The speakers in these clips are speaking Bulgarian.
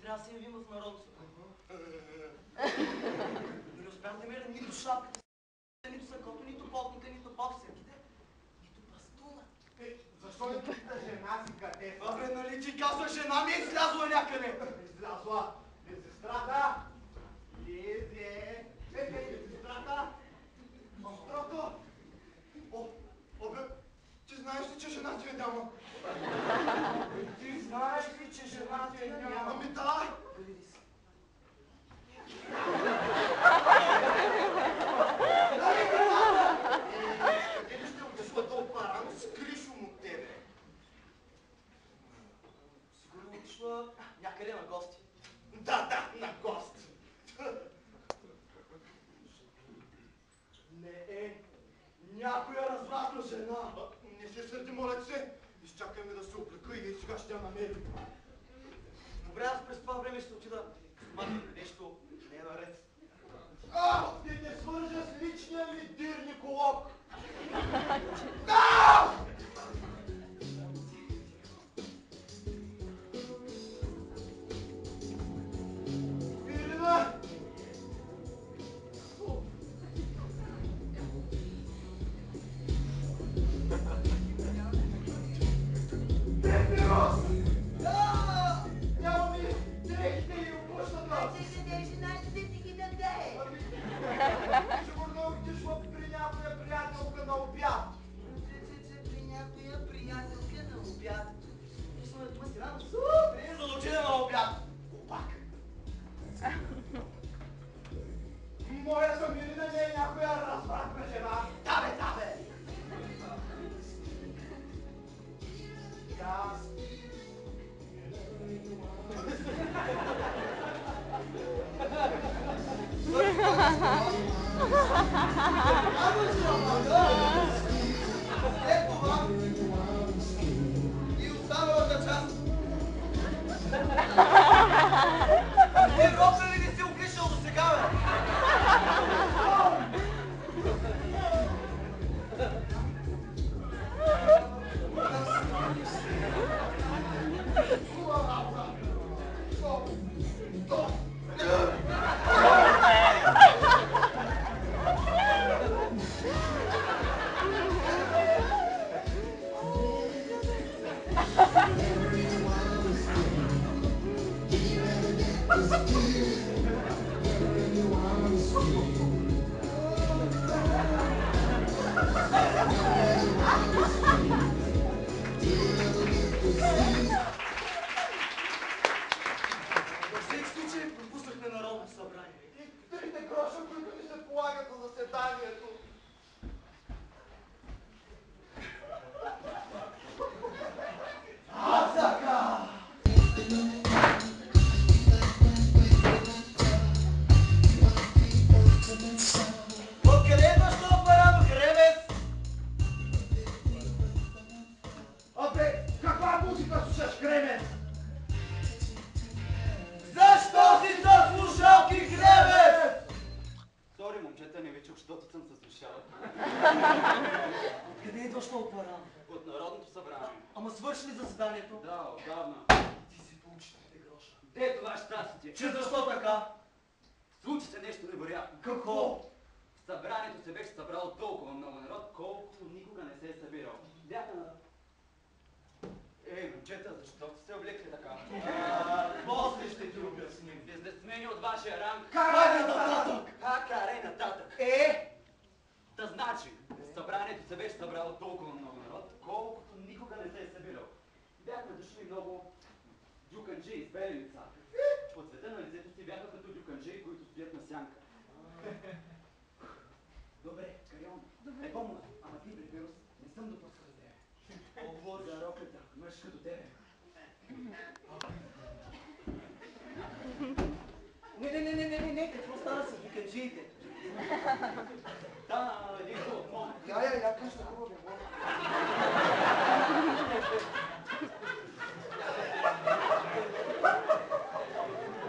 трябва да се явим в народното събрание. Но не успях да намеря нито шапката, нито сакото, нито потника, нито боксерките, нито бастуна. Защо не пита жена си къде са? Абе, нали ти казва, жена ми е излязла някъде? Излязла? Сестрата? Лизе! Чекай, сестрата! Острото! Абе, ти знаеш ли, че жена ти е няма? Ти знаеш ли, че жена ти е няма? Ами да! Къде си? Къде ли ще отишла толкова рано с Кришом от тебе? Сигурно отишла някъде на гости. Да, на гости. Не е някоя развратна жена. Не се сърди, моля се. Изчакай ме да се облека и сега ще я намерим. Добре, аз през това време ще отида в мати, нещо не е наред. Ще те свържа с личния ми дирниколог. Ирина! Пепирос! Няма ми дрехите и обущата! Сигурно отишла при някоя приятелка на обяд. При някоя приятелка на обяд. Мисля, да това си рано супер, за да отида на обяд. Опак. Моя съм Ирина не е някоя развратна жена. Да бе. Тя... След това и останалата част. Ти рока ли не си обличал до сега, бе? Във всеки случай пропуснахме народно събрание. И трите гроша, които ми се полагат за заседанието. А така! Откъде идваш толкова рано, хребец? Абе, каква музика слушаш, Кремец? Защо си с слушалки, хребец? Сори, момчета, не ви чух, защото съм се слушал. Откъде идваш толкова рано? От Народното събрание. Ама свърши ли заседанието? Да, отдавна. Ти си получи трите гроша. Де е това щастие? Че защо така? Случи се нещо невероятно. Какво? Събранието се беше събрало толкова много народ, колкото никога не се е събирал. Бяха на... Ей, момчета, защо сте се облекли така? После ще ти обясним. Бизнесмени от вашия ранг. Карай нататък! Карай нататък! Та значи, събранието се беше събрало толкова много народ, колкото никога не се е събирал. Бяхме дошли много дюканджи с бели лица. По цвета на лицето си бяха като дюканджи, които стоят на сянка. Добре, Карион, е помня, ама ти, Брепирос, не съм допускал за тебе. Ово за роката, мъж като тебе. Не, какво стана с дюканджиите? Да, един от моя. Я кажа хубаво, моля.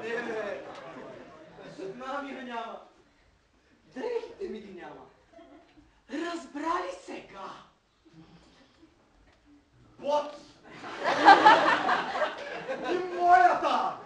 Не, бе. Жена ми няма. Дрехите ми ги няма. Разбрали сега? Вот! И моята!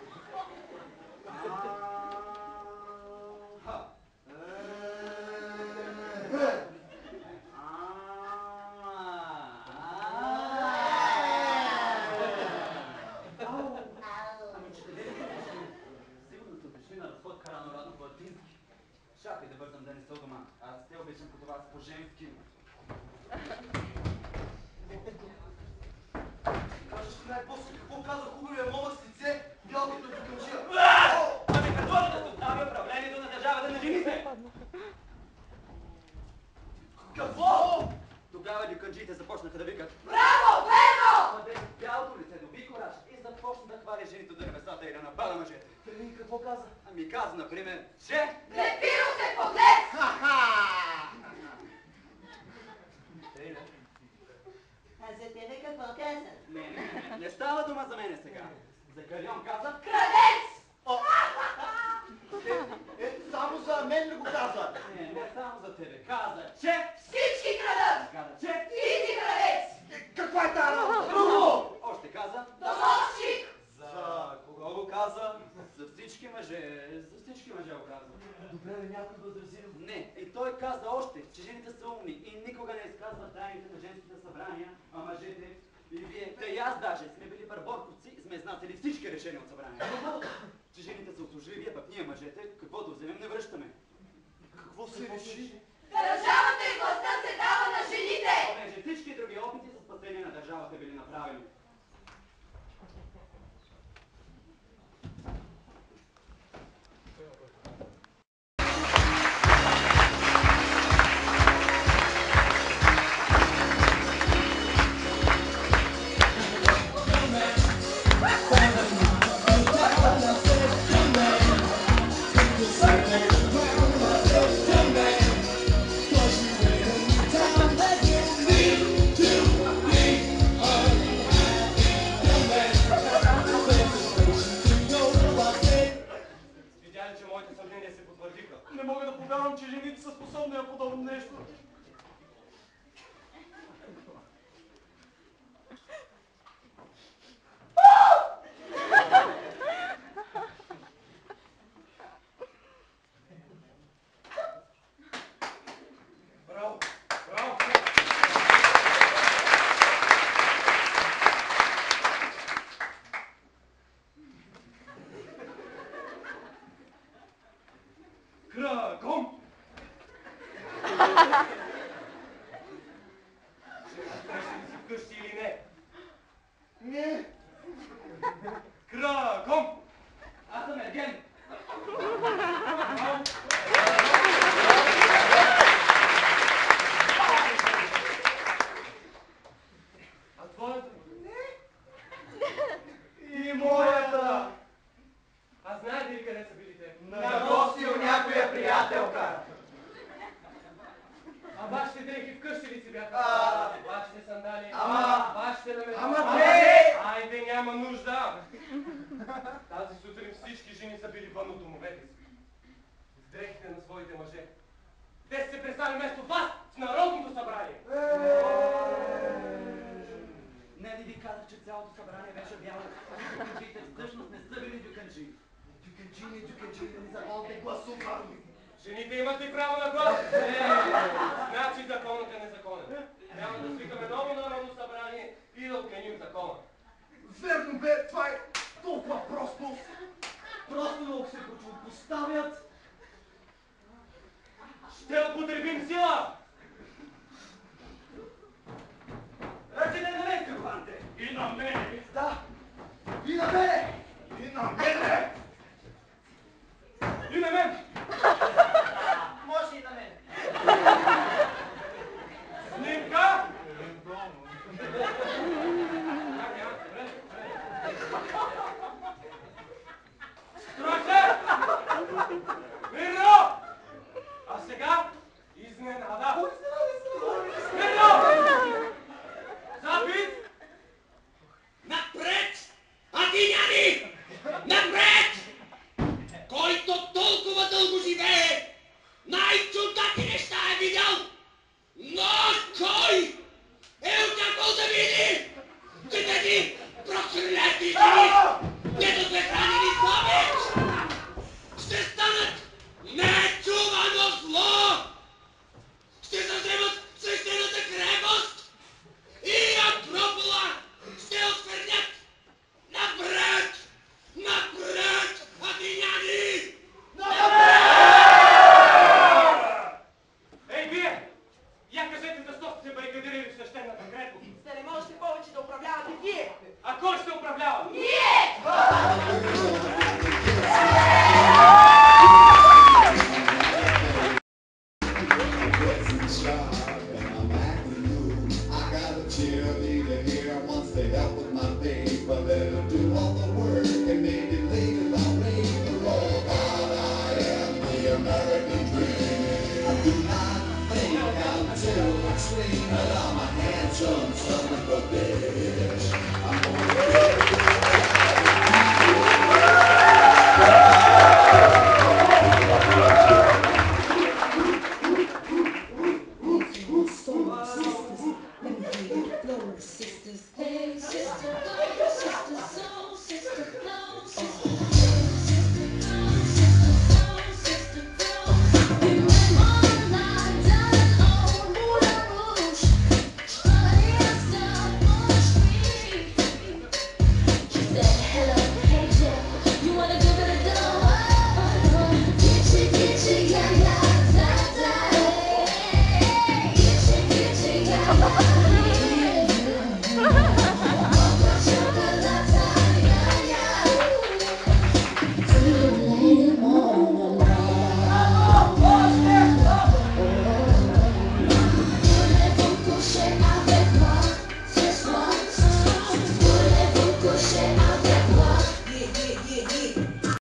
обичам като вас по-женски. Кажеш най-после какво каза хубавия момък с лице, бял като дюканджия. Ами предложи да се остави управлението на държавата на жените. Какво? Тогава дюканджиите започнаха да викат Браво! Верно! Младеж с бялото лице доби кораж и започна да хвали жените до небесата и да напада мъжете. И какво каза? Ами каза, например, че... Препиро се подлез! А за тебе какво каза? Не става дума за мене сега. За Калион каза... Крадец! Само за мен ли го каза? Не само за тебе. Каза, че... Всички крадат! Каза, че... Ти си крадец! Каква е тази работа? Друго! Още каза... Домовщик! За кого го каза? За всички мъже. За всички мъже го каза. Добре, бе, някой възразил. Не, и той каза още, че жените са умни и никога не изказват тайните на женските събрания, а мъжете и вие, та и аз даже, сме били бърборковци и сме знатели всички решения от събранието. Че жените са услужливи, а пък ние мъжете, каквото вземем, не връщаме. Какво се реши? Държавата и властта се дава на жените! Понеже всички други опити за спасение на държавата били направени. Не мога да повярвам, че жените са способни на подобно нещо. Браво! Браво! Крагом! Ще си вкъщи или не? Не. Крагом! Аз съм Ерген. А твоята? И моята. А знаете ли къде са били те? На гости у някоя приятелка. А вашите дрехи вкъщи ли си бяха? Вашите сандали? Ама- Вашите намет? Ама те! Айде, няма нужда! Тази сутрин всички жени са били вън от домовете си. С дрехите на своите мъже. Те са се представили вместо вас в Народното събрание. Не ви казах, че цялото събрание беше бяло. Дюканджиите всъщност не са били дюканджи. Дюканджи, не забавте гласувам. Жените имат ли право на глас? Значи законът е незаконен. Трябва да свикаме ново Народно събрание и да отменим закона. Верно бе, това е толкова просто. Просто много се противопоставят. Ще употребим сила! Ръчете на мен, Кахванте! И на мене! Да, и на мене! И на мене! И на мен! Може и на мене. Снимка! Строше! Мирно! А сега изненада! Мирно! Запит! Напред! Атиняни! Напред! dressing sharp and I'm acting cool. I got a cheerleader here wants to help with my paper. Let her do all the work and maybe later I'll make her. Oh God, I am the American dream. I do not think I'm too extreme, but I'm a handsome son of a bitch.